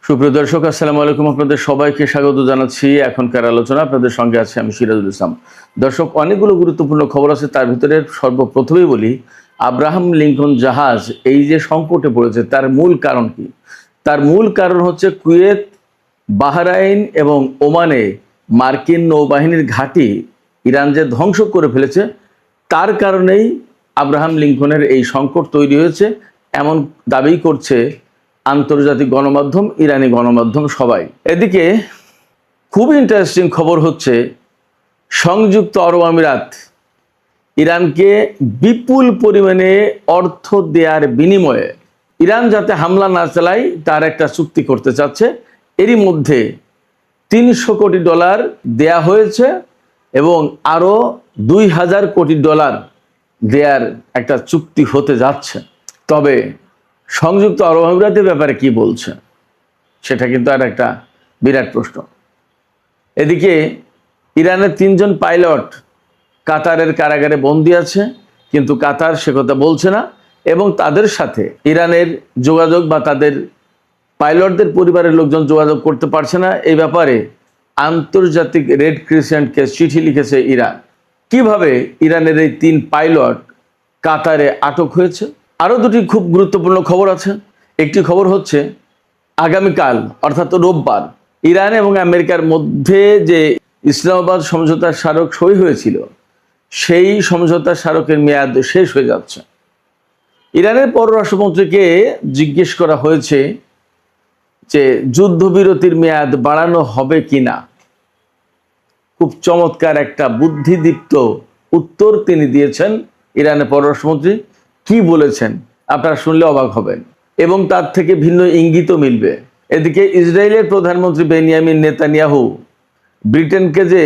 সুপ্রিয় দর্শক, আসসালামু আলাইকুম। আপনাদের সবাইকে স্বাগত জানাচ্ছি এখনকার আলোচনা। আপনাদের সঙ্গে আছে আমি সিরাজুল ইসলাম। দর্শক, অনেকগুলো গুরুত্বপূর্ণ খবর আছে, তার ভিতরে সর্বপ্রথমেই বলি, আব্রাহাম লিঙ্কন জাহাজ এই যে সংকটে পড়েছে তার মূল কারণ কি? তার মূল কারণ হচ্ছে কুয়েত, বাহরাইন এবং ওমানে মার্কিন নৌবাহিনীর ঘাঁটি ইরান যে ধ্বংস করে ফেলেছে, তার কারণেই আব্রাহাম লিঙ্কনের এই সংকট তৈরি হয়েছে, এমন দাবি করছে আন্তর্জাতিক গণমাধ্যম, ইরানি গণমাধ্যম, সবাই। এদিকে খুব ইন্টারেস্টিং খবর হচ্ছে, সংযুক্ত আরব আমিরাত ইরানকে বিপুল পরিমাণে অর্থ দেওয়ার বিনিময়ে ইরান যাতে হামলা না চালায় তার একটা চুক্তি করতে চাচ্ছে। এরই মধ্যে $300 কোটি দেয়া হয়েছে এবং আরও $2000 কোটি দেয়ার একটা চুক্তি হতে যাচ্ছে। তবে সংযুক্ত আরব আমিরাতের ব্যাপারে কি বলছে সেটা কিন্তু আর একটা বিরাট প্রশ্ন। এদিকে ইরানের 3 জন পাইলট কাতারের কারাগারে বন্দী আছে, কিন্তু কাতার সে কথা বলছে না এবং তাদের সাথে ইরানের যোগাযোগ বা তাদের পাইলটদের পরিবারের লোকজন যোগাযোগ করতে পারছে না। এই ব্যাপারে আন্তর্জাতিক রেড ক্রিসেন্টকে চিঠি লিখেছে ইরান। কিভাবে ইরানের এই 3 পাইলট কাতারে আটক হয়েছে? আরও দুটি খুব গুরুত্বপূর্ণ খবর আছে। একটি খবর হচ্ছে, আগামীকাল অর্থাৎ রোববার ইরান এবং আমেরিকার মধ্যে যে ইসলামাবাদ সমঝোতার স্মারক সই হয়েছিল, সেই সমঝোতার স্মারকের মেয়াদ শেষ হয়ে যাচ্ছে। ইরানের পররাষ্ট্রমন্ত্রীকে জিজ্ঞেস করা হয়েছে যে যুদ্ধবিরতির মেয়াদ বাড়ানো হবে কিনা। খুব চমৎকার একটা বুদ্ধিদীপ্ত উত্তর তিনি দিয়েছেন। ইরানের পররাষ্ট্রমন্ত্রী কি বলেছেন আপনারা শুনলে অবাক হবেন এবং তার থেকে ভিন্ন ইঙ্গিতও মিলবে। এদিকে ইসরায়েলের প্রধানমন্ত্রী বেনিয়ামিন নেতানিয়াহু ব্রিটেনকে যে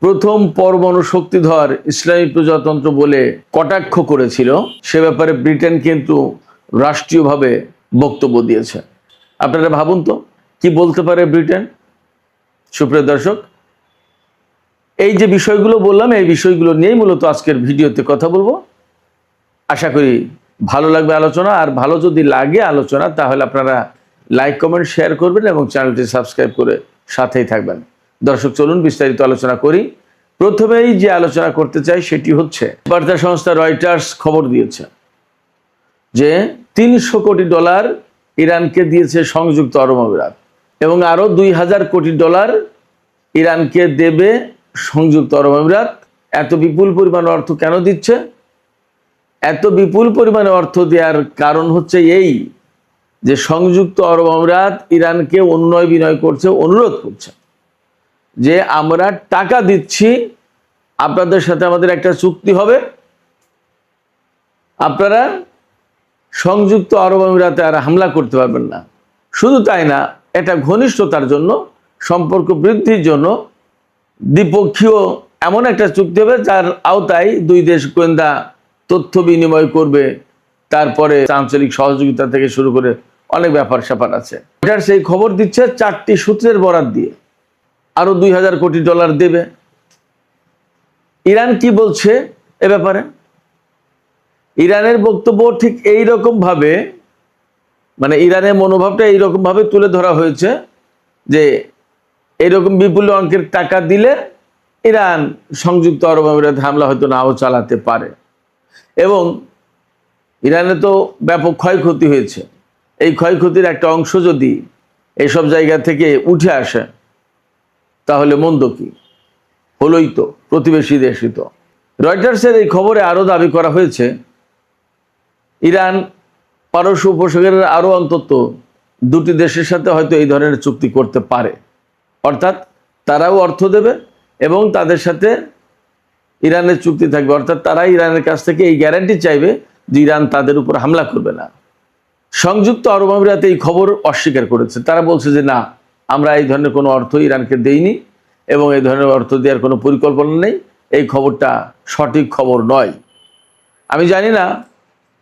প্রথম পরমাণু শক্তিধর ইসলামী প্রজাতন্ত্র বলে কটাক্ষ করেছিল, সে ব্যাপারে ব্রিটেন কিন্তু রাষ্ট্রীয়ভাবে বক্তব্য দিয়েছে। আপনারা ভাবুন তো কি বলতে পারে ব্রিটেন। সুপ্রিয় দর্শক, এই যে বিষয়গুলো বললাম, এই বিষয়গুলো নিয়েই মূলত আজকের ভিডিওতে কথা বলবো। আশা করি ভালো লাগবে আলোচনা, আর ভালো যদি লাগে আলোচনা তাহলে আপনারা লাইক, কমেন্ট, শেয়ার করবেন এবং চ্যানেলটি সাবস্ক্রাইব করে সাথেই থাকবেন। দর্শক, চলুন বিস্তারিত আলোচনা করি। প্রথমেই যে আলোচনা করতে চাই সেটি হচ্ছে, বার্তা সংস্থা রয়টার্স খবর দিয়েছে যে $300 কোটি ইরানকে দিয়েছে সংযুক্ত আরব আমিরাত এবং আরও $2000 কোটি ইরানকে দেবে সংযুক্ত আরব আমিরাত। এত বিপুল পরিমাণ অর্থ কেন দিচ্ছে? এত বিপুল পরিমাণে অর্থ দেওয়ার কারণ হচ্ছে এই যে সংযুক্ত আরব আমিরাত ইরানকে উন্নয় বিনয় করছে, অনুরোধ করছে যে আমরা টাকা দিচ্ছি, আপনাদের সাথে আমাদের একটা চুক্তি হবে, আপনারা সংযুক্ত আরব আমিরাতে আর হামলা করতে পারবেন না। শুধু তাই না, এটা ঘনিষ্ঠতার জন্য, সম্পর্ক বৃদ্ধির জন্য দ্বিপক্ষীয় এমন একটা চুক্তি হবে যার আওতায় দুই দেশ গোয়েন্দা তথ্য বিনিময় করবে, তারপরে আঞ্চলিক সহযোগিতা থেকে শুরু করে অনেক ব্যাপার স্যাপার আছে। এটার সেই খবর দিচ্ছে 4টি সূত্রের বরাত দিয়ে আরো $2000 কোটি দেবে। ইরান কি বলছে এ ব্যাপারে? ইরানের বক্তব্য ঠিক এইরকম ভাবে, মানে ইরানের মনোভাবটা এইরকম ভাবে তুলে ধরা হয়েছে যে এইরকম বিপুল অঙ্কের টাকা দিলে ইরান সংযুক্ত আরব আমিরাত হামলা হয়তো নাও চালাতে পারে এবং ইরানে তো ব্যাপক ক্ষয়ক্ষতি হয়েছে। এই ক্ষয়ক্ষতির একটা অংশ যদি এইসব জায়গা থেকে উঠে আসে তাহলে মন্দ কি? হলোই তো, প্রতিবেশী দেশই তো। রয়টার্সের এই খবরে আরও দাবি করা হয়েছে, ইরান পারস্য উপসাগরের আরও অন্তত 2টি দেশের সাথে হয়তো এই ধরনের চুক্তি করতে পারে, অর্থাৎ তারাও অর্থ দেবে এবং তাদের সাথে ইরানের চুক্তি থাকবে, অর্থাৎ তারা ইরানের কাছ থেকে এই গ্যারান্টি চাইবে যে ইরান তাদের উপর হামলা করবে না। সংযুক্ত আরব আমিরাত এই খবর অস্বীকার করেছে। তারা বলছে যে না, আমরা এই ধরনের কোনো অর্থ ইরানকে দেইনি এবং এই ধরনের অর্থ দেওয়ার কোনো পরিকল্পনা নেই, এই খবরটা সঠিক খবর নয়। আমি জানি না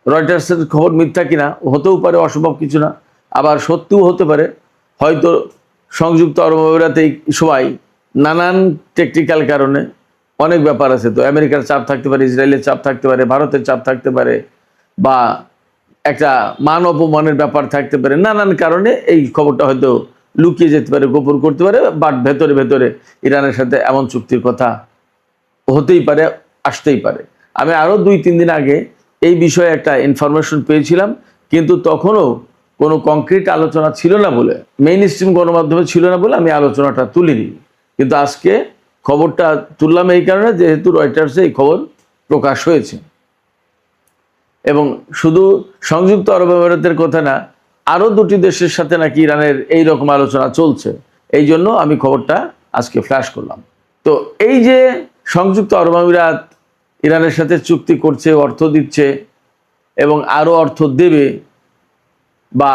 রয়টার্সের খবর মিথ্যা কিনা, হতেও পারে, অসম্ভব কিছু না, আবার সত্যিও হতে পারে। হয়তো সংযুক্ত আরব আমিরাত এই সময় নানান টেকনিক্যাল কারণে, অনেক ব্যাপার আছে তো, আমেরিকার চাপ থাকতে পারে, ইসরায়েলের চাপ থাকতে পারে, ভারতের চাপ থাকতে পারে, বা একটা মান অপমানের ব্যাপার থাকতে পারে, নানান কারণে এই খবরটা হয়তো লুকিয়ে যেতে পারে, গোপন করতে পারে, বাট ভেতরে ভেতরে ইরানের সাথে এমন চুক্তির কথা হতেই পারে, আসতেই পারে। আমি আরও 2-3 দিন আগে এই বিষয়ে একটা ইনফরমেশন পেয়েছিলাম, কিন্তু তখনও কোনো কংক্রিট আলোচনা ছিল না বলে, মেইন স্ট্রিম গণমাধ্যমে ছিল না বলে আমি আলোচনাটা তুলিনি। কিন্তু আজকে খবরটা তুললাম এই কারণে, যেহেতু রয়টার্সে এই খবর প্রকাশ হয়েছে। এবং শুধু সংযুক্ত আরব আমিরাতের কথা না, আরও 2টি দেশের সাথে নাকি ইরানের এই রকম আলোচনা চলছে। এই জন্য আমি খবরটা আজকে ফ্ল্যাশ করলাম। তো এই যে সংযুক্ত আরব আমিরাত ইরানের সাথে চুক্তি করছে, অর্থ দিচ্ছে এবং আরও অর্থ দেবে, বা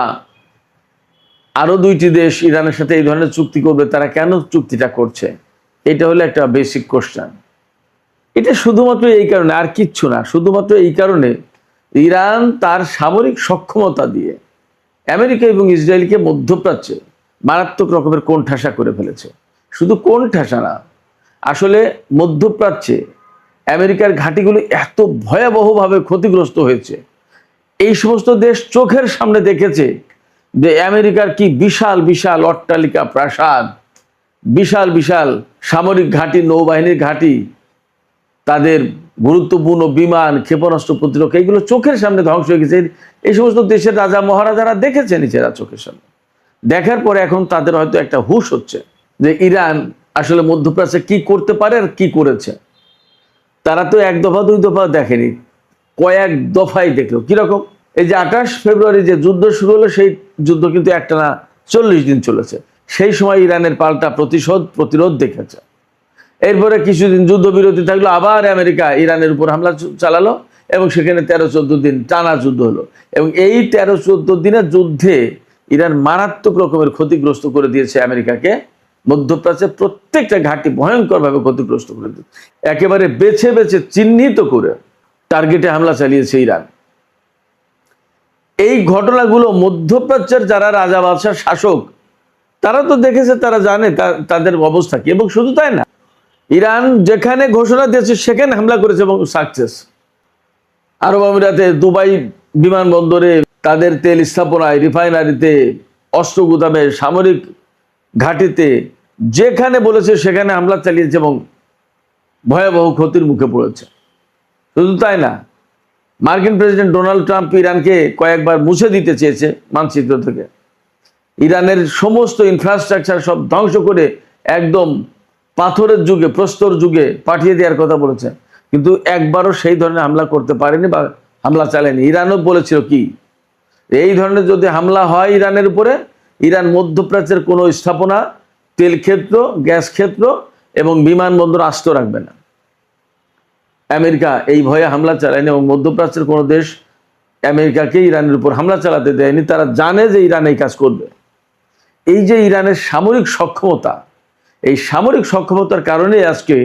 আরও 2টি দেশ ইরানের সাথে এই ধরনের চুক্তি করবে, তারা কেন চুক্তিটা করছে? এটা হলো একটা বেসিক কোশ্চেন। এটা শুধুমাত্র এই কারণে, আর কিচ্ছু না, শুধুমাত্র এই কারণে ইরান তার সামরিক সক্ষমতা দিয়ে আমেরিকা এবং ইসরায়েলকে মধ্যপ্রাচ্যে মারাত্মক রকমের কোণঠাসা করে ফেলেছে। শুধু কোণঠাসা না, আসলে মধ্যপ্রাচ্যে আমেরিকার ঘাঁটিগুলো এত ভয়াবহভাবে ক্ষতিগ্রস্ত হয়েছে। এই সমস্ত দেশ চোখের সামনে দেখেছে যে আমেরিকার কি বিশাল বিশাল অট্টালিকা, প্রাসাদ, বিশাল বিশাল সামরিক ঘাঁটি, নৌবাহিনীর ঘাঁটি, তাদের গুরুত্বপূর্ণ বিমান, ক্ষেপণাস্ত্র প্রতিরক্ষা, এগুলো চোখের সামনে ধ্বংস হয়ে গেছে। এই সমস্ত দেশের রাজা মহারাজারা দেখেছে নিজেরা চোখের সামনে। দেখার পরে এখন তাদের হয়তো একটা হুঁশ হচ্ছে যে ইরান আসলে মধ্যপ্রাচ্যে কি করতে পারে আর কি করেছে। তারা তো 1 দফা 2 দফা দেখেনি, কয়েক দফাই দেখলো। কিরকম? এই যে 28 ফেব্রুয়ারি যে যুদ্ধ শুরু হলো, সেই যুদ্ধ কিন্তু একটানা 40 দিন চলেছে। সেই সময় ইরানের পাল্টা প্রতিরোধ দেখেছে। এরপরে কিছুদিন যুদ্ধবিরতি থাকলো, আবার আমেরিকা ইরানের উপর হামলা চালালো এবং সেখানে 13-14 দিন টানা যুদ্ধ হলো। এবং এই 13-14 দিনের যুদ্ধে ইরান মারাত্মক রকমের ক্ষতিগ্রস্ত করে দিয়েছে আমেরিকাকে। মধ্যপ্রাচ্যের প্রত্যেকটা ঘাঁটি ভয়ঙ্করভাবে ক্ষতিগ্রস্ত করে দিয়েছে। একেবারে বেছে বেছে চিহ্নিত করে টার্গেটে হামলা চালিয়েছে ইরান। এই ঘটনাগুলো মধ্যপ্রাচ্যের যারা রাজা বাদশাহ শাসক, তারা তো দেখেছে, তারা জানে তাদের অবস্থা কি। এবং শুধু তাই না, ইরান যেখানে ঘোষণা দিয়েছে সেখানে হামলা করেছে এবং সাকসেস। আরব আমিরাতে দুবাই বিমানবন্দরে, তাদের তেল স্থাপনায়, রিফাইনারিতে, অস্ত্র গুদামে, সামরিক ঘাঁটিতে, যেখানে বলেছে সেখানে হামলা চালিয়েছে এবং ভয়াবহ ক্ষতির মুখে পড়েছে। শুধু তাই না, মার্কিন প্রেসিডেন্ট ডোনাল্ড ট্রাম্প ইরানকে কয়েকবার মুছে দিতে চেয়েছে মানচিত্র থেকে। ইরানের সমস্ত ইনফ্রাস্ট্রাকচার সব ধ্বংস করে একদম পাথরের যুগে, প্রস্তর যুগে পাঠিয়ে দেওয়ার কথা বলেছে, কিন্তু একবারও সেই ধরনের হামলা করতে পারেনি বা হামলা চালায়নি। ইরানও বলেছিল কি, এই ধরনের যদি হামলা হয় ইরানের উপরে, ইরান মধ্যপ্রাচ্যের কোনো স্থাপনা, তেল ক্ষেত্র, গ্যাস ক্ষেত্র এবং বিমানবন্দর আস্ত রাখবে না। আমেরিকা এই ভয়ে হামলা চালায়নি এবং মধ্যপ্রাচ্যের কোনো দেশ আমেরিকাকে ইরানের উপর হামলা চালাতে দেয়নি। তারা জানে যে ইরান এই কাজ করবে। এই যে ইরানের সামরিক সক্ষমতা, এই সামরিক সক্ষমতার কারণে আজকে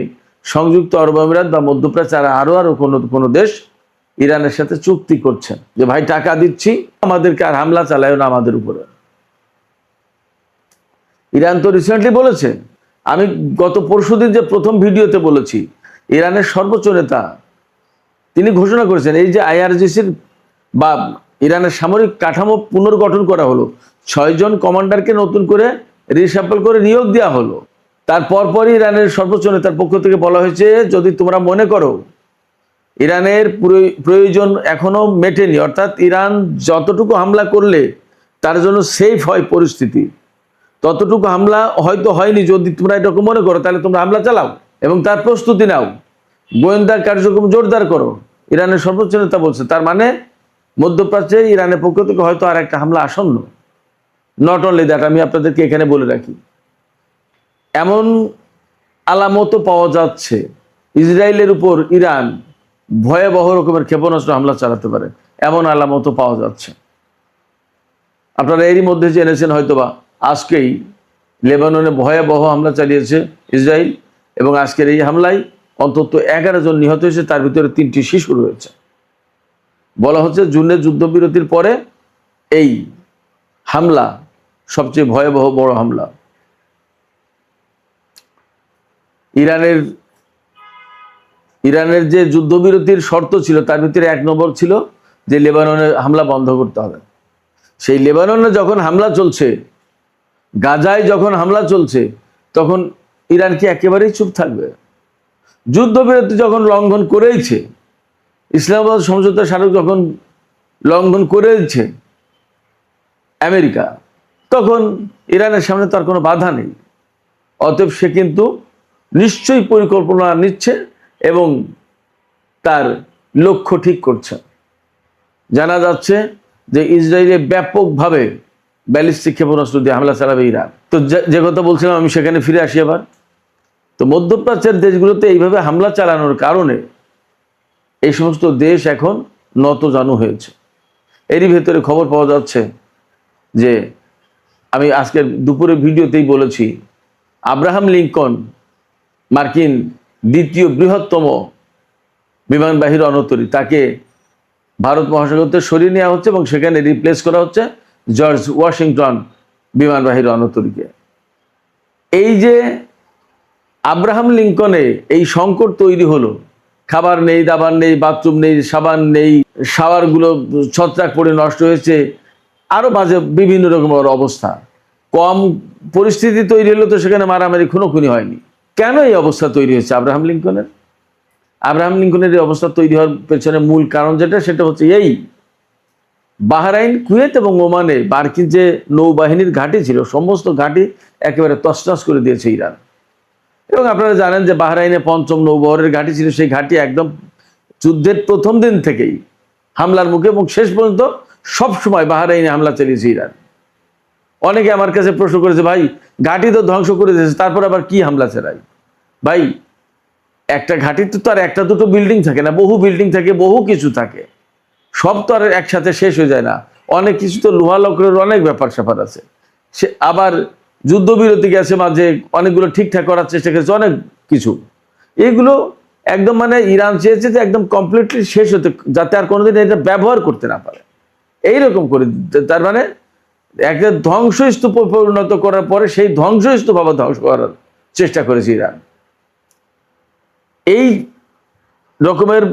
সংযুক্ত আরব আমিরাত বা মধ্যপ্রাচ্যের আরো কোনো দেশ ইরানের সাথে চুক্তি করছেন যে ভাই টাকা দিচ্ছি, আমাদেরকে আর হামলা চালায় না আমাদের উপরে। ইরান তো রিসেন্টলি বলেছে, আমি গত পরশুদিন যে প্রথম ভিডিওতে বলেছি, ইরানের সর্বোচ্চ নেতা তিনি ঘোষণা করেছেন এই যে IRGCর বা ইরানের সামরিক কাঠামো পুনর্গঠন করা হলো, 6 জন কমান্ডারকে নতুন করে রিশাফল করে নিয়োগ দেওয়া হলো। তার পরপরই ইরানের সর্বোচ্চ নেতার পক্ষ থেকে বলা হয়েছে, যদি তোমরা মনে করো ইরানের প্রয়োজন এখনো মেটেনি, অর্থাৎ ইরান যতটুকু হামলা করলে তার জন্য সেফ হয় পরিস্থিতি, ততটুকু হামলা হয়তো হয়নি, যদি তোমরা এরকম মনে করো তাহলে তোমরা হামলা চালাও এবং তার প্রস্তুতি নাও, গোয়েন্দা কার্যক্রম জোরদার করো। ইরানের সর্বোচ্চ নেতা বলছে, তার মানে মধ্যপ্রাচ্যে ইরানের পক্ষ থেকে হয়তো আর একটা হামলা আসন্ন। নট অনলি দ্যাট, আমি আপনাদেরকে এখানে বলে রাখি, এমন আলামতও পাওয়া যাচ্ছে ইসরায়েলের উপর ইরান ভয়াবহ রকমের ক্ষেপণাস্ত্র হামলা চালাতে পারে, এমন আলামতও পাওয়া যাচ্ছে। আপনারা এরই মধ্যে জেনেছেন হয়তোবা, আজকেই লেবাননে ভয়াবহ হামলা চালিয়েছে ইসরায়েল এবং আজকের এই হামলায় অন্তত 11 জন নিহত হয়েছে, তার ভিতরে 3টি শিশু রয়েছে। বলা হচ্ছে জুনের যুদ্ধবিরতির পরে এই হামলা সবচেয়ে ভয়াবহ বড় হামলা। ইরানের যে যুদ্ধবিরতির শর্ত ছিল তার ভিতরে 1 নম্বর ছিল যে লেবাননে হামলা বন্ধ করতে হবে। সেই লেবাননে যখন হামলা চলছে, গাজায় যখন হামলা চলছে, তখন ইরান কি একেবারেই চুপ থাকবে? যুদ্ধবিরতি যখন লঙ্ঘন করেইছে, ইসলামাবাদ সমঝোতা স্মারক যখন লঙ্ঘন করেছে আমেরিকা, তখন ইরানের সামনে তার কোনো বাধা নেই। অতএব সে কিন্তু নিশ্চয়ই পরিকল্পনা নিচ্ছে এবং তার লক্ষ্য ঠিক করছে। জানা যাচ্ছে যে ইসরায়েলে ব্যাপকভাবে ব্যালিস্টিক ক্ষেপণাস্ত্র দিয়ে হামলা চালাবে ইরান। তো যে কথা বলছিলাম আমি সেখানে ফিরে আসি আবার। তো মধ্যপ্রাচ্যের দেশগুলোতে এইভাবে হামলা চালানোর কারণে এই সমস্ত দেশ এখন নতজানু হয়েছে। এরই ভেতরে খবর পাওয়া যাচ্ছে যে, আমি আজকের দুপুরে ভিডিওতেই বলেছি, আব্রাহাম লিঙ্কন মার্কিন দ্বিতীয় বৃহত্তম বিমানবাহী রণতরী, তাকে ভারত মহাসাগর থেকে সরিয়ে নেওয়া হচ্ছে এবং সেখানে রিপ্লেস করা হচ্ছে জর্জ ওয়াশিংটন বিমানবাহী রণতরীকে। এই যে আব্রাহাম লিঙ্কনে এই সংকট তৈরি হলো, খাবার নেই, দাবার নেই, বাথরুম নেই, সাবান নেই, শাওয়ারগুলো ছত্রাক পড়ে নষ্ট হয়েছে, আরো বাজে বিভিন্ন রকমের অবস্থা। কম পরিস্থিতি তৈরি হলো তো সেখানে মারামারি খুনোখুনি হয়নি। কেন এই অবস্থা তৈরি হয়েছে আব্রাহাম লিঙ্কনের? আব্রাহাম লিঙ্কনের এই অবস্থা তৈরি হওয়ার পেছনে মূল কারণ সেটা হচ্ছে এই, বাহরাইন, কুয়েত এবং ওমানে মার্কিন যে নৌবাহিনীর ঘাঁটি ছিল, সমস্ত ঘাঁটি একেবারে তছনছ করে দিয়েছে ইরান। এবং আপনারা জানেন যে বাহরাইনে ৫ম নৌবহরের ঘাঁটি ছিল, সেই ঘাঁটি একদম যুদ্ধের প্রথম দিন থেকেই হামলার মুখে এবং শেষ পর্যন্ত সবসময় বাহরাইনে হামলা চালিয়েছে ইরান। অনেকে আমার কাছে প্রশ্ন করেছে, ভাই ঘাঁটি তো ধ্বংস করে দিয়েছে, তারপর আবার কি হামলা চালাই? ভাই, একটা ঘাঁটিতে তো আর একটা দুটো বিল্ডিং থাকে না, বহু বিল্ডিং থাকে, বহু কিছু থাকে, সব তো আর একসাথে শেষ হয়ে যায় না। অনেক কিছু তো লোহা লকড়ের অনেক ব্যাপার স্যাপার আছে। সে আবার যুদ্ধবিরতি গেছে, মাঝে অনেকগুলো ঠিকঠাক করার চেষ্টা করেছে, অনেক কিছু। এগুলো একদম মানে ইরান চেয়েছে যে একদম কমপ্লিটলি শেষ হতে, যাতে আর কোনোদিন এটা ব্যবহার করতে না পারে, এইরকম করে। তার মানে একটা ধ্বংসস্তূপ পরিণত করার পরে সেই ধ্বংসস্তূপ আবার ধ্বংস করার চেষ্টা করেছে ইরান। এই রকমের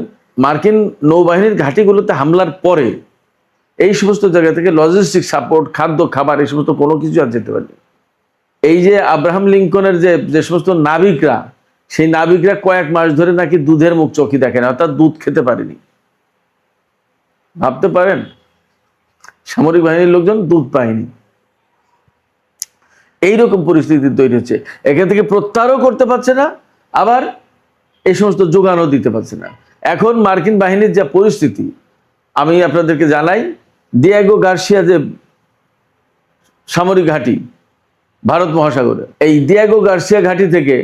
মার্কিন নৌবাহিনীর ঘাঁটিগুলোতে হামলার পরে এই সমস্ত জায়গা থেকে লজিস্টিক সাপোর্ট, খাদ্য, খাবার, এই সমস্ত কোনো কিছু আর যেতে পারেনি। এই যে আব্রাহাম লিঙ্কনের যে সমস্ত নাবিকরা, সেই নাবিকরা কয়েক মাস ধরে নাকি দুধের মুখ চোখে দেখে না, অর্থাৎ দুধ খেতে পারেনি। ভাবতে পারেন, সামরিক বাহিনীর লোকজন দুধ পায়নি। এইরকম পরিস্থিতি তৈরি হচ্ছে। এখান থেকে প্রত্যাহারও করতে পারছে না, আবার এই সমস্ত যোগানও দিতে পারছে না। এখন মার্কিন বাহিনীর যা পরিস্থিতি, আমি আপনাদেরকে জানাই, ডিয়েগো গার্সিয়া যে সামরিক ঘাঁটি ভারত মহাসাগরে, এই ডিয়েগো গার্সিয়া ঘাঁটি থেকে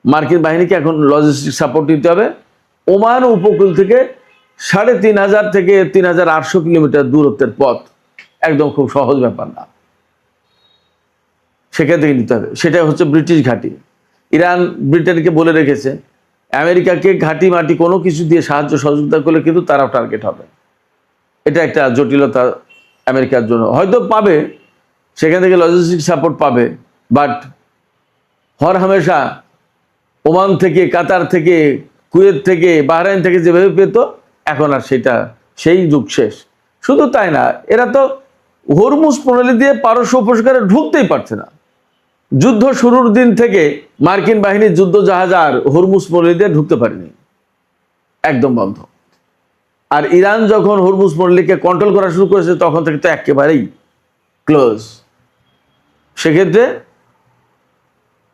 মার্কিন বাহিনীকে এখন লজিস্টিক সাপোর্ট দিতে হবে। ওমান উপকূল থেকে ৩,৫০০ থেকে ৩,৮০০ কিলোমিটার দূরত্বের পথ, একদম খুব সহজ ব্যাপার না, সেখান থেকে নিতে হবে। সেটা হচ্ছে ব্রিটিশ ঘাঁটি। ইরান ব্রিটেনকে বলে রেখেছে, আমেরিকাকে ঘাঁটি মাটি কোনো কিছু দিয়ে সাহায্য সহযোগিতা করলে কিন্তু তারাও টার্গেট হবে। এটা একটা জটিলতা আমেরিকার জন্য, হয়তো পাবে, সেখান থেকে লজিস্টিক সাপোর্ট পাবে, বাট হর হামেশা ওমান থেকে, কাতার থেকে, কুয়েত থেকে, বাহরাইন থেকে যেভাবে পেত, এখন আর সেই যুগ শেষ। শুধু তাই না, এরা তো হরমুজ প্রণালী দিয়ে পারস্য উপসাগরে ঢুকতেই পারছে না। যুদ্ধ শুরুর দিন থেকে মার্কিন বাহিনীর যুদ্ধ জাহাজ আর হরমুজ প্রণালী দিয়ে ঢুকতে পারেনি, একদম বন্ধ। আর ইরান যখন হরমুজ প্রণালীকে কন্ট্রোল করা শুরু করেছে, তখন থেকে তো একেবারেই ক্লোজ। সেক্ষেত্রে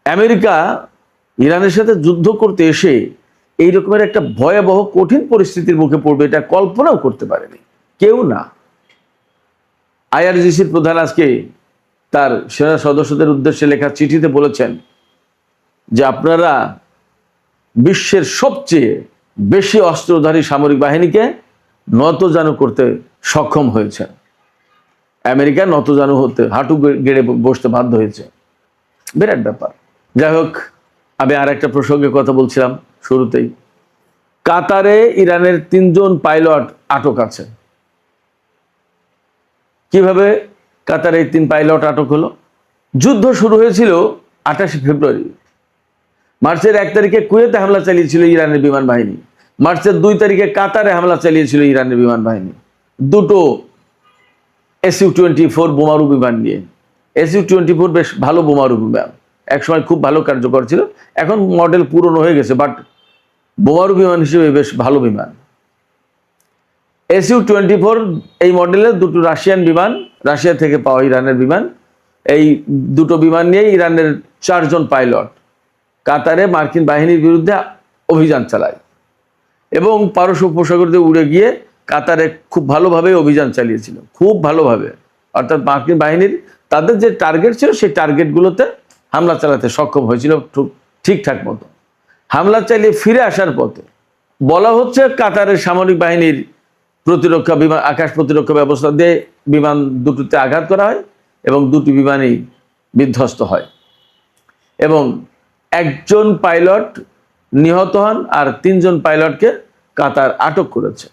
আমেরিকা ইরানের সাথে যুদ্ধ করতে এসে এই রকমের একটা ভয়াবহ কঠিন পরিস্থিতির মুখে পড়বে, এটা কল্পনাও করতে পারেনি কেউ না। IRGCর প্রধান আজকে তার সেনা সদস্যদের উদ্দেশ্যে লেখা চিঠিতে বলেছেন যে আপনারা বিশ্বের সবচেয়ে বেশি অস্ত্রধারী সামরিক বাহিনীকে নতজানু করতে সক্ষম হয়েছে। আমেরিকা নতজানু হতে, হাঁটু গেড়ে বসতে বাধ্য হয়েছে। বিরাট ব্যাপার। যাই হোক, আমি আর একটা প্রসঙ্গে কথা বলছিলাম শুরুতেই। কাতারে ইরানের ৩ জন পাইলট আটক আছে। কিভাবে কাতারে 3 পাইলট আটক হলো? যুদ্ধ শুরু হয়েছিল ২৮ ফেব্রুয়ারি। মার্চের ১ তারিখে কুয়েতে হামলা চালিয়েছিল ইরানের বিমান বাহিনী। মার্চের 2 তারিখে কাতারে হামলা চালিয়েছিল ইরানের বিমান বাহিনী, দুটো SU-24 বোমারু বিমান নিয়ে। SU-24 বেশ ভালো বোমারু বিমান, একসময় খুব ভালো কার্যকর ছিল, এখন মডেল পুরনো হয়ে গেছে, বাট বোমারু বিমান হিসেবে বেশ ভালো বিমান। SU-24 এই মডেলের দুটো রাশিয়ান বিমান, রাশিয়া থেকে পাওয়া ইরানের বিমান, এই দুটো বিমান নিয়ে ইরানের 4 জন পাইলট কাতারে মার্কিন বাহিনীর বিরুদ্ধে অভিযান চালায় এবং পারস্য উপসাগর দিয়ে উড়ে গিয়ে কাতারে খুব ভালোভাবে অভিযান চালিয়েছিল, খুব ভালোভাবে। অর্থাৎ মার্কিন বাহিনীর তাদের যে টার্গেট ছিল সেই টার্গেটগুলোতে হামলা চালাতে সক্ষম হয়েছিল ঠিকঠাক মতো। হামলা চালিয়ে ফিরে আসার পথে বলা হচ্ছে কাতারের সামরিক বাহিনীর প্রতিরক্ষা বিমান, আকাশ প্রতিরক্ষা ব্যবস্থা দিয়ে বিমান দুটোতে আঘাত করা হয় এবং দুটি বিমানই বিধ্বস্ত হয় এবং 1 জন পাইলট নিহত হন আর 3 জন পাইলটকে কাতার আটক করেছে।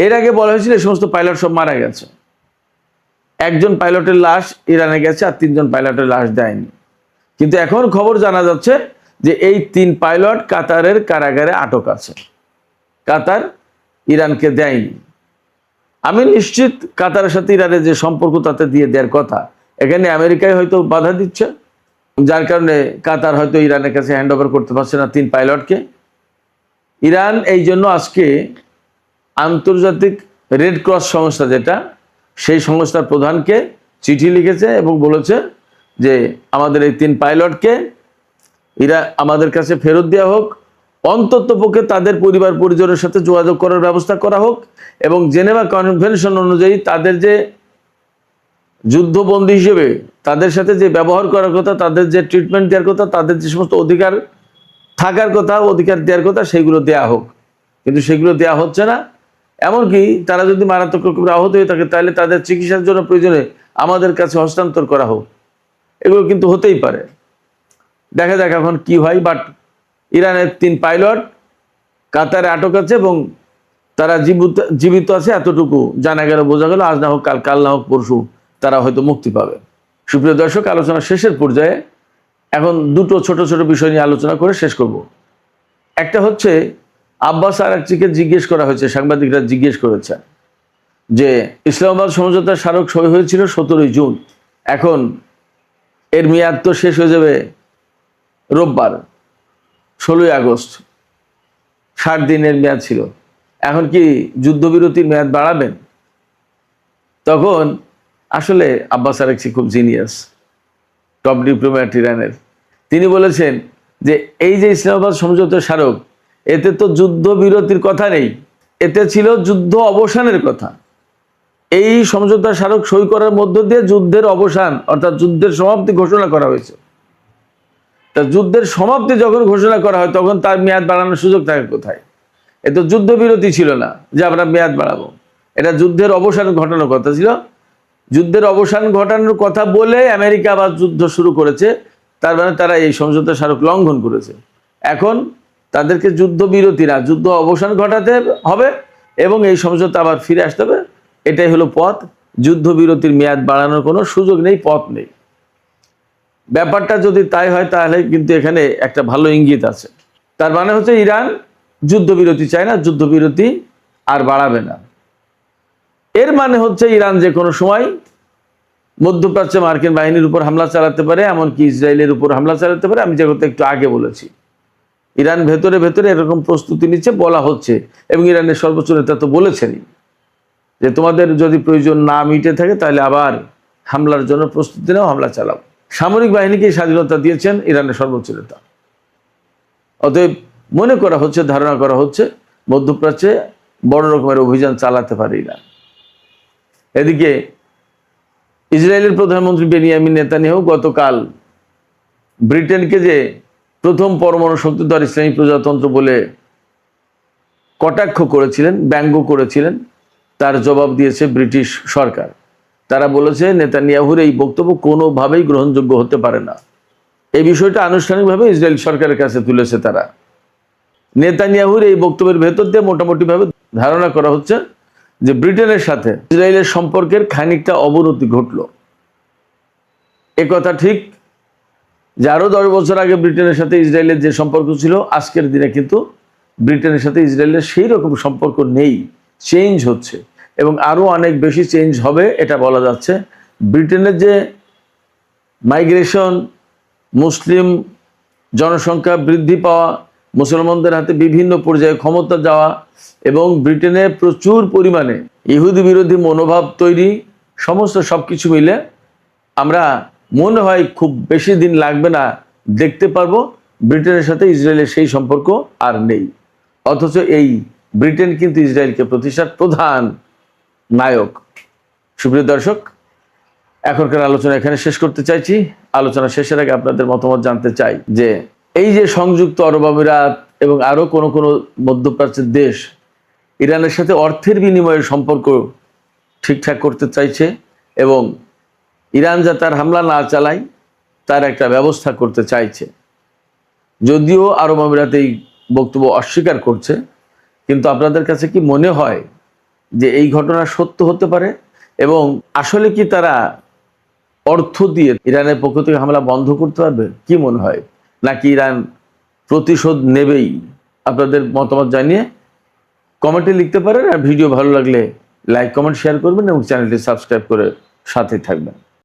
এর আগে বলা হয়েছিল এই সমস্ত পাইলট সব মারা গেছে, 1 জন পাইলটের লাশ ইরানে গেছে আর 3 জন পাইলটের লাশ দেয়নি। কিন্তু এখন খবর জানা যাচ্ছে যে এই 3 পাইলট কাতারের কারাগারে আটক আছে, কাতার ইরানকে দেয়নি। আমি নিশ্চিত কাতারের সাথে ইরানের যে সম্পর্ক তাতে দিয়ে দেওয়ার কথা, এখানে আমেরিকায় হয়তো বাধা দিচ্ছে, যার কারণে কাতার হয়তো ইরানের কাছে হ্যান্ড ওভার করতে পারছে না 3 পাইলটকে। ইরান এই জন্য আজকে আন্তর্জাতিক রেড ক্রস সংস্থা, যেটা সেই সংস্থার প্রধানকে চিঠি লিখেছে এবং বলেছে যে আমাদের এই 3 পাইলটকে আমাদের কাছে ফেরত দেওয়া হোক, অন্ততপক্ষে তাদের পরিবার পরিজনের সাথে যোগাযোগ করার ব্যবস্থা করা হোক এবং জেনেভা কনভেনশন অনুযায়ী তাদের যে যুদ্ধবন্দী হিসেবে তাদের সাথে যে ব্যবহার করার কথা, তাদের যে ট্রিটমেন্ট দেওয়ার কথা, তাদের যে সমস্ত অধিকার থাকার কথা, অধিকার দেওয়ার কথা, সেগুলো দেয়া হোক। কিন্তু সেগুলো দেয়া হচ্ছে না। এমনকি তারা যদি মারাত্মক আহত হয়ে থাকে তাহলে তাদের চিকিৎসার জন্য প্রয়োজনে আমাদের কাছে হস্তান্তর করা হোক। এগুলো কিন্তু হতেই পারে, দেখা যাক এখন কি হয়। বাট ইরানের 3 পাইলট কাতারে আটক আছে এবং তারা জীবিত আছে এতটুকু জানা গেল, বোঝা গেল। আজ না হোক কাল, কাল না হোক পরশু তারা হয়তো মুক্তি পাবে। সুপ্রিয় দর্শক, আলোচনা শেষের পর্যায়ে, এখন দুটো ছোট ছোট বিষয় নিয়ে আলোচনা করে শেষ করব। একটা হচ্ছে আব্বাস আরাকচিকে জিজ্ঞেস করা হয়েছে, সাংবাদিকরা জিজ্ঞেস করেছে যে ইসলামাবাদ সমঝোতার স্মারক সই হয়েছিল 17 জুন, এখন এর মেয়াদ তো শেষ হয়ে যাবে রোববার 16 আগস্ট, 60 দিনের মেয়াদ ছিল, এখন কি যুদ্ধবিরতির মেয়াদ বাড়াবেন? তখন আসলে আব্বাস আরাকচি খুব জিনিয়াস, টপ ডিপ্লোম্যাট ইরানের, তিনি বলেছেন যে এই যে ইসলামাবাদ সমঝোতার স্মারক, এতে তো যুদ্ধবিরতির কথা নেই, এতে ছিল যুদ্ধ অবসানের কথা। এই সমঝোতার স্মারক সই করার মধ্য দিয়ে যুদ্ধের অবসান অর্থাৎ যুদ্ধের সমাপ্তি ঘোষণা করা হয়েছে। তা যুদ্ধের সমাপ্তি যখন ঘোষণা করা হয় তখন তার মেয়াদ বাড়ানোর সুযোগ থাকে কোথায়? এ তো যুদ্ধবিরতি ছিল না যে আমরা মেয়াদ বাড়াবো, এটা যুদ্ধের অবসান ঘটানোর কথা ছিল। যুদ্ধের অবসান ঘটানোর কথা বলে আমেরিকা আবার যুদ্ধ শুরু করেছে, তার মানে তারা এই সমঝোতা স্মারক লঙ্ঘন করেছে। এখন তাদেরকে যুদ্ধবিরতি না, যুদ্ধ অবসান ঘটাতে হবে এবং এই সমঝোতা আবার ফিরে আসতে হবে। এটাই হলো পথ, যুদ্ধবিরতির মেয়াদ বাড়ানোর কোনো সুযোগ নেই, পথ নেই। ব্যাপারটা যদি তাই হয় তাহলে কিন্তু এখানে একটা ভালো ইঙ্গিত আছে। তার মানে হচ্ছে ইরান যুদ্ধবিরতি চায় না, যুদ্ধবিরতি আর বাড়াবে না। এর মানে হচ্ছে ইরান যে কোনো সময় মধ্যপ্রাচ্যে মার্কিন বাহিনীর উপর হামলা চালাতে পারে, এমনকি ইসরায়েলের উপর হামলা চালাতে পারে। আমি যে কথা একটু আগে বলেছি, ইরান ভেতরে ভেতরে এরকম প্রস্তুতি নিচ্ছে বলা হচ্ছে এবং ইরানের সর্বোচ্চ নেতা তো বলেছেনই যে তোমাদের যদি প্রয়োজন না মিটে থাকে তাহলে আবার হামলার জন্য প্রস্তুতি নাও, হামলা চালাও। সামরিক বাহিনীকে স্বাধীনতা দিয়েছেন ইরানের সর্বোচ্চ নেতা। অতএব মনে করা হচ্ছে, ধারণা করা হচ্ছে মধ্যপ্রাচ্যে বড় রকমের অভিযান চালাতে পারে ইরান। এদিকে ইসরায়েলের প্রধানমন্ত্রী বেনিয়ামিন নেতানিয়াহু গতকাল ব্রিটেনকে যে প্রথম পরমাণু শক্তিধর ইসলামী প্রজাতন্ত্র বলে কটাক্ষ করেছিলেন, ব্যঙ্গ করেছিলেন, তার জবাব দিয়েছে ব্রিটিশ সরকার। তারা বলেছে নেতানিয়াহুর এই বক্তব্য কোনোভাবেই গ্রহণযোগ্য হতে পারে না। এই বিষয়টা আনুষ্ঠানিকভাবে ইসরায়েল সরকারের কাছে তুলেছে তারা। নেতানিয়াহুর এই বক্তব্যের ভেতর দিয়ে মোটামুটিভাবে ধারণা করা হচ্ছে যে ব্রিটেনের সাথে ইসরায়েলের সম্পর্কের খানিকটা অবনতি ঘটল। এ কথা ঠিক যে আরো 10 বছর আগে ব্রিটেনের সাথে ইসরায়েলের যে সম্পর্ক ছিল, আজকের দিনে কিন্তু ব্রিটেনের সাথে ইসরায়েলের সেই রকম সম্পর্ক নেই, চেঞ্জ হচ্ছে এবং আরও অনেক বেশি চেঞ্জ হবে এটা বলা যাচ্ছে। ব্রিটেনের যে মাইগ্রেশন, মুসলিম জনসংখ্যা বৃদ্ধি পাওয়া, মুসলমানদের হাতে বিভিন্ন পর্যায়ে ক্ষমতা যাওয়া এবং ব্রিটেনে প্রচুর পরিমাণে ইহুদি বিরোধী মনোভাব তৈরি, সমস্ত সব কিছু মিলে আমরা মনে হয় খুব বেশি দিন লাগবে না দেখতে পারবো ব্রিটেনের সাথে ইসরায়েলের সেই সম্পর্ক আর নেই। অথচ এই ব্রিটেন কিন্তু ইসরায়েলকে প্রতিষ্ঠার প্রধান নায়ক। সুপ্রিয় দর্শক, এখনকার আলোচনা এখানে শেষ করতে চাইছি। আলোচনা শেষের আগে আপনাদের মতামত জানতে চাই যে এই যে সংযুক্ত আরব আমিরাত এবং আরও কোনো কোনো মধ্যপ্রাচ্যের দেশ ইরানের সাথে অর্থের বিনিময়ে সম্পর্ক ঠিকঠাক করতে চাইছে এবং ইরান যা তার হামলা না চালায় তার একটা ব্যবস্থা করতে চাইছে। যদিও আরব আমিরাত এই বক্তব্য অস্বীকার করছে, কিন্তু আপনাদের কাছে কি মনে হয় যে এই ঘটনা সত্য হতে পারে এবং আসলে কি তারা অর্থ দিয়ে ইরানের পক্ষ থেকে হামলা বন্ধ করতে পারবে? কি মনে হয়, নাকি ইরান প্রতিশোধ নেবেই? আপনাদের মতামত জানিয়ে কমেন্টে লিখতে পারেন। আর ভিডিও ভালো লাগলে লাইক, কমেন্ট, শেয়ার করবেন এবং চ্যানেলটি সাবস্ক্রাইব করে সাথে থাকবেন।